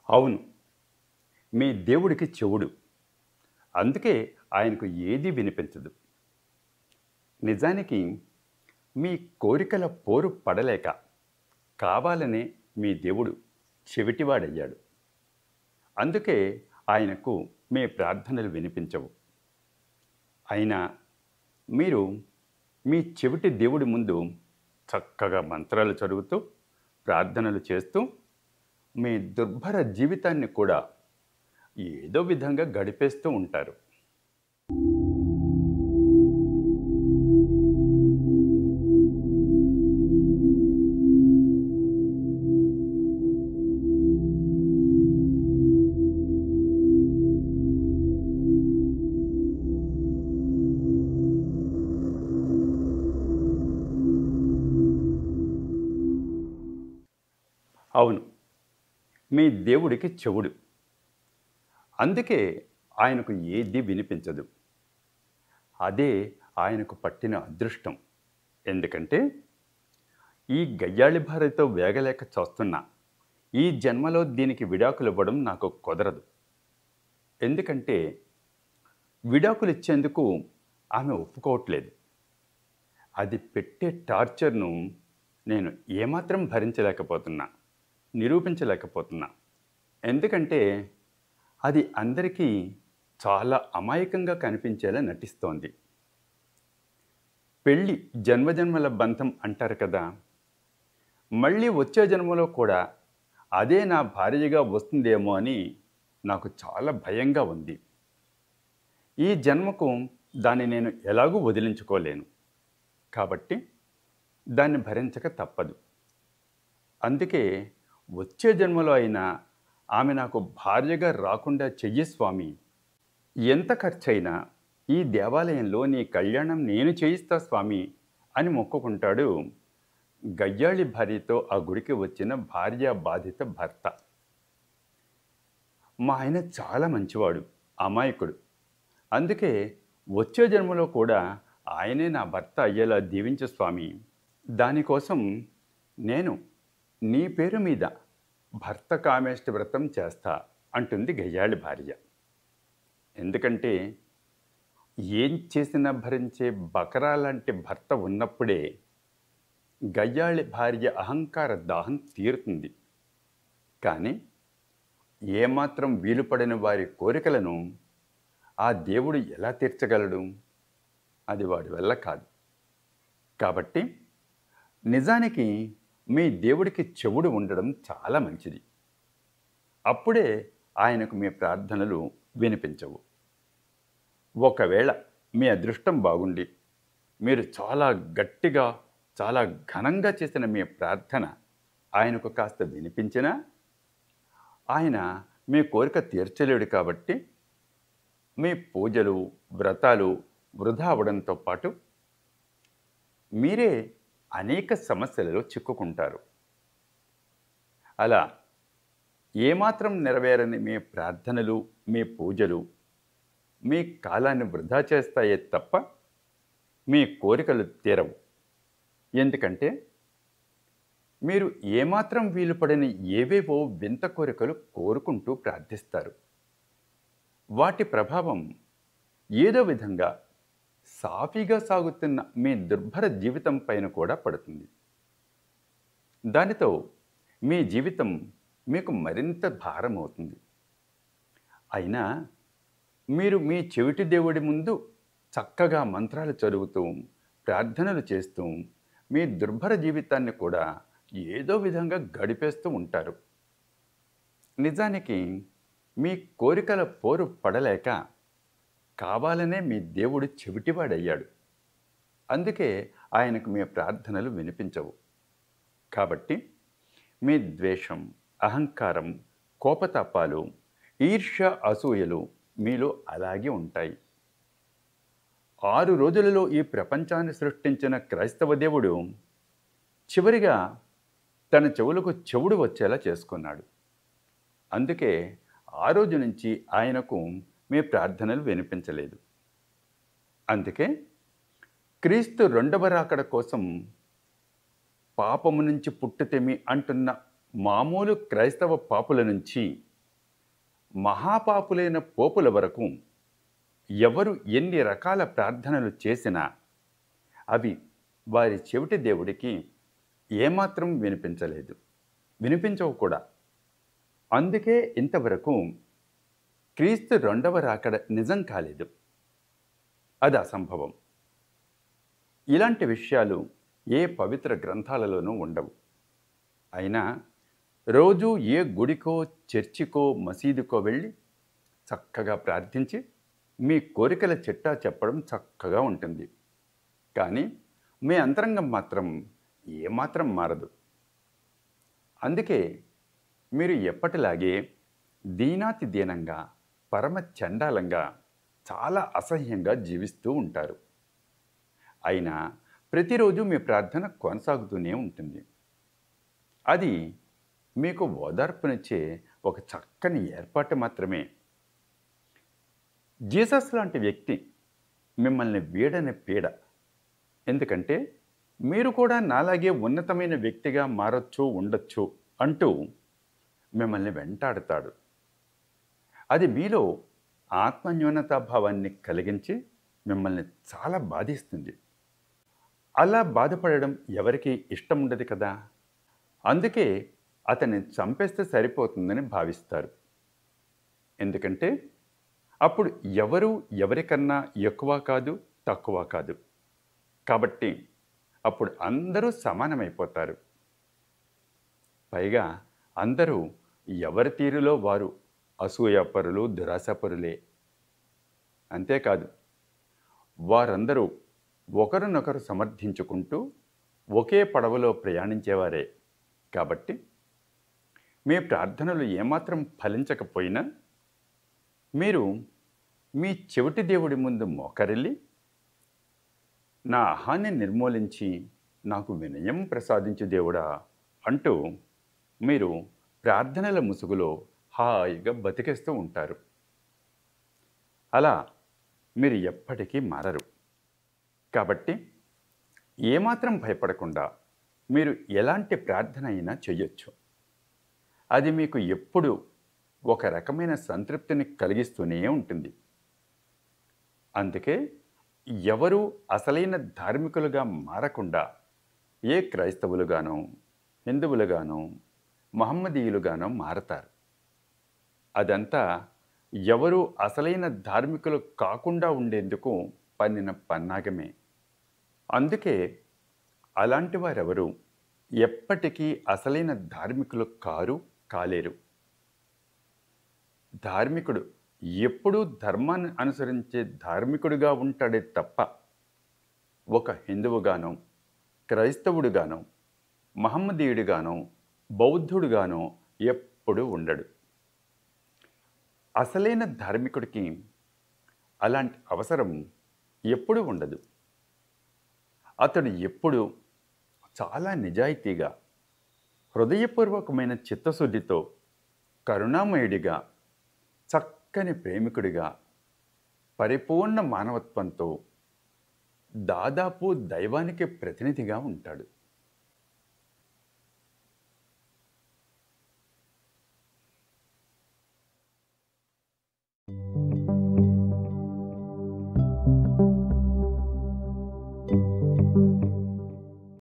అవును, మీ దేవుడికి చెవుడు. అందుకే ఆయనకు ఏదీ వినిపించదు. నిజానికి మీ కోరికల పోరు పడలేక కావాలనే మీ దేవుడు చెవిటివాడయ్యాడు. అందుకే ఆయనకు మీ ప్రార్థనలు వినిపించవు. అయినా మీరు మీ చెవిటి దేవుడి ముందు చక్కగా మంత్రాలు చదువుతూ ప్రార్థనలు చేస్తూ మీ దుర్భర జీవితాన్ని కూడా ఏదో విధంగా గడిపేస్తూ ఉంటారు. అవును, మీ దేవుడికి చెవుడు. అందుకే ఆయనకు ఏది వినిపించదు. అదే ఆయనకు పట్టిన అదృష్టం. ఎందుకంటే ఈ గయ్యాళి భార్యతో వేగలేక చూస్తున్నా ఈ జన్మలో దీనికి విడాకులు ఇవ్వడం నాకు కుదరదు. ఎందుకంటే విడాకులు ఇచ్చేందుకు ఆమె ఒప్పుకోవట్లేదు. అది పెట్టే టార్చర్ను నేను ఏమాత్రం భరించలేకపోతున్నా, నిరూపించలేకపోతున్నా. ఎందుకంటే అది అందరికీ చాలా అమాయకంగా కనిపించేలా నటిస్తోంది. పెళ్ళి జన్మజన్మల బంధం అంటారు కదా, మళ్ళీ వచ్చే జన్మలో కూడా అదే నా భార్యగా వస్తుందేమో అని నాకు చాలా భయంగా ఉంది. ఈ జన్మకు దాన్ని నేను ఎలాగూ వదిలించుకోలేను. కాబట్టి దాన్ని భరించక తప్పదు. అందుకే వచ్చే జన్మలో అయినా ఆమె నాకు భార్యగా రాకుండా చెయ్యి స్వామి. ఎంత ఖర్చైనా ఈ దేవాలయంలో నీ కళ్యాణం నేను చేయిస్తా స్వామి అని మొక్కుకుంటాడు గయ్యాళి భార్యతో ఆ గుడికి వచ్చిన భార్య బాధిత భర్త. మా ఆయన చాలా మంచివాడు, అమాయకుడు. అందుకే వచ్చే జన్మలో కూడా ఆయనే నా భర్త అయ్యేలా దీవించు స్వామి. దానికోసం నేను నీ పేరు మీద భర్త కామేష్టి వ్రతం చేస్తా అంటుంది గయ్యాళి భార్య. ఎందుకంటే ఏం చేసినా భరించే బకరా లాంటి భర్త ఉన్నప్పుడే గయ్యాళి భార్య అహంకార దాహం తీరుతుంది. కానీ ఏమాత్రం వీలుపడని వారి కోరికలను ఆ దేవుడు ఎలా తీర్చగలడు? అది వాడి వల్ల కాదు. కాబట్టి నిజానికి మీ దేవుడికి చెవుడు ఉండడం చాలా మంచిది. అప్పుడే ఆయనకు మీ ప్రార్థనలు వినిపించవు. ఒకవేళ మీ అదృష్టం బాగుండి మీరు చాలా గట్టిగా, చాలా ఘనంగా చేసిన మీ ప్రార్థన ఆయనకు కాస్త వినిపించినా ఆయన మీ కోరిక తీర్చలేడు. కాబట్టి మీ పూజలు, వ్రతాలు వృధా అవడంతో పాటు మీరే అనేక సమస్యలలో చిక్కుకుంటారు. అలా ఏమాత్రం నెరవేరని మీ ప్రార్థనలు, మీ పూజలు మీ కాలాన్ని వృధా చేస్తాయే తప్ప మీ కోరికలు తీరవు. ఎందుకంటే మీరు ఏమాత్రం వీలుపడని ఏవేవో వింత కోరికలు కోరుకుంటూ ప్రార్థిస్తారు. వాటి ప్రభావం ఏదో విధంగా సాఫీగా సాగుతున్న మీ దుర్భర జీవితం పైన కూడా పడుతుంది. దానితో మీ జీవితం మీకు మరింత భారం అవుతుంది. అయినా మీరు మీ చెవిటి దేవుడి ముందు చక్కగా మంత్రాలు చదువుతూ ప్రార్థనలు చేస్తూ మీ దుర్భర జీవితాన్ని కూడా ఏదో విధంగా గడిపేస్తూ ఉంటారు. నిజానికి మీ కోరికల పోరు పడలేక కావాలనే మీ దేవుడు చెవిటివాడయ్యాడు. అందుకే ఆయనకు మీ ప్రార్థనలు వినిపించవు. కాబట్టి మీ ద్వేషం, అహంకారం, కోపతాపాలు, ఈర్ష్య, అసూయలు మీలో అలాగే ఉంటాయి. 6 రోజులలో ఈ ప్రపంచాన్ని సృష్టించిన క్రైస్తవ దేవుడు చివరిగా తన చెవులకు చెవుడు వచ్చేలా చేసుకున్నాడు. అందుకే ఆ రోజు నుంచి ఆయనకు మీ ప్రార్థనలు వినిపించలేదు. అందుకే క్రీస్తు రెండవ రాకడ కోసం పాపము నుంచి పుట్టుతెమి అంటున్న మామూలు క్రైస్తవ పాపుల నుంచి మహాపాపులైన పోపుల వరకు ఎవరు ఎన్ని రకాల ప్రార్థనలు చేసినా అవి వారి చెవిటి దేవుడికి ఏమాత్రం వినిపించలేదు, వినిపించవు కూడా. అందుకే ఇంతవరకు క్రీస్తు రెండవ రాకడ నిజం కాలేదు, అది అసంభవం. ఇలాంటి విషయాలు ఏ పవిత్ర గ్రంథాలలోనూ ఉండవు. అయినా రోజు ఏ గుడికో, చర్చికో, మసీదుకో వెళ్ళి చక్కగా ప్రార్థించి మీ కోరికల చిట్టా చెప్పడం చక్కగా ఉంటుంది. కానీ మీ అంతరంగం మాత్రం ఏమాత్రం మారదు. అందుకే మీరు ఎప్పటిలాగే దీనాతి దీనంగా, పరమ చండాలంగా, చాలా అసహ్యంగా జీవిస్తూ ఉంటారు. అయినా ప్రతిరోజు మీ ప్రార్థన కొనసాగుతూనే ఉంటుంది. అది మీకు ఓదార్పునిచ్చే ఒక చక్కని ఏర్పాటు మాత్రమే. జీసస్ లాంటి వ్యక్తి మిమ్మల్ని వీడని పీడ. ఎందుకంటే మీరు కూడా నాలాగే ఉన్నతమైన వ్యక్తిగా మారచ్చు, ఉండొచ్చు అంటూ మిమ్మల్ని వెంటాడుతాడు. అది మీలో ఆత్మన్యూనతాభావాన్ని కలిగించి మిమ్మల్ని చాలా బాధిస్తుంది. అలా బాధపడడం ఎవరికి ఇష్టం ఉండదు కదా. అందుకే అతన్ని చంపేస్తే సరిపోతుందని భావిస్తారు. ఎందుకంటే అప్పుడు ఎవరు ఎవరికన్నా ఎక్కువ కాదు, తక్కువ కాదు. కాబట్టి అప్పుడు అందరూ సమానమైపోతారు. పైగా అందరూ ఎవరి తీరులో వారు అసూయాపరులు, దురాశపరులే. అంతేకాదు, వారందరూ ఒకరినొకరు సమర్థించుకుంటూ ఒకే పడవలో ప్రయాణించేవారే. కాబట్టి మీ ప్రార్థనలు ఏమాత్రం ఫలించకపోయినా మీరు మీ చెవిటి దేవుడి ముందు మోకరిల్లి, నా అహాన్ని నిర్మూలించి నాకు వినయం ప్రసాదించు దేవుడా అంటూ మీరు ప్రార్థనల ముసుగులో హాయిగా బతికేస్తూ ఉంటారు. అలా మీరు ఎప్పటికీ మారరు. కాబట్టి ఏమాత్రం భయపడకుండా మీరు ఎలాంటి ప్రార్థన అయినా చెయ్యొచ్చు. అది మీకు ఎప్పుడూ ఒక రకమైన సంతృప్తిని కలిగిస్తూనే ఉంటుంది. అందుకే ఎవరూ అసలైన ధార్మికులుగా మారకుండా ఏ క్రైస్తవులుగానో, హిందువులుగానో, మహమ్మదీయులుగానో మారతారు. అదంతా ఎవరూ అసలైన ధార్మికులు కాకుండా ఉండేందుకు పన్నిన పన్నాగమే. అందుకే అలాంటి వారెవరూ ఎప్పటికీ అసలైన ధార్మికులు కాలేరు. ధార్మికుడు ఎప్పుడూ ధర్మాన్ని అనుసరించే ధార్మికుడిగా ఉంటాడే తప్ప ఒక హిందువుగానో, క్రైస్తవుడుగానో, మహమ్మదీయుడిగానో, బౌద్ధుడుగానో ఎప్పుడూ ఉండడు. అసలైన ధార్మికుడికి అలాంటి అవసరం ఎప్పుడూ ఉండదు. అతడు ఎప్పుడూ చాలా నిజాయితీగా, హృదయపూర్వకమైన చిత్తశుద్ధితో, కరుణామయుడిగా, చక్కని ప్రేమికుడిగా, పరిపూర్ణ మానవత్వంతో, దాదాపు దైవానికి ప్రతినిధిగా ఉంటాడు.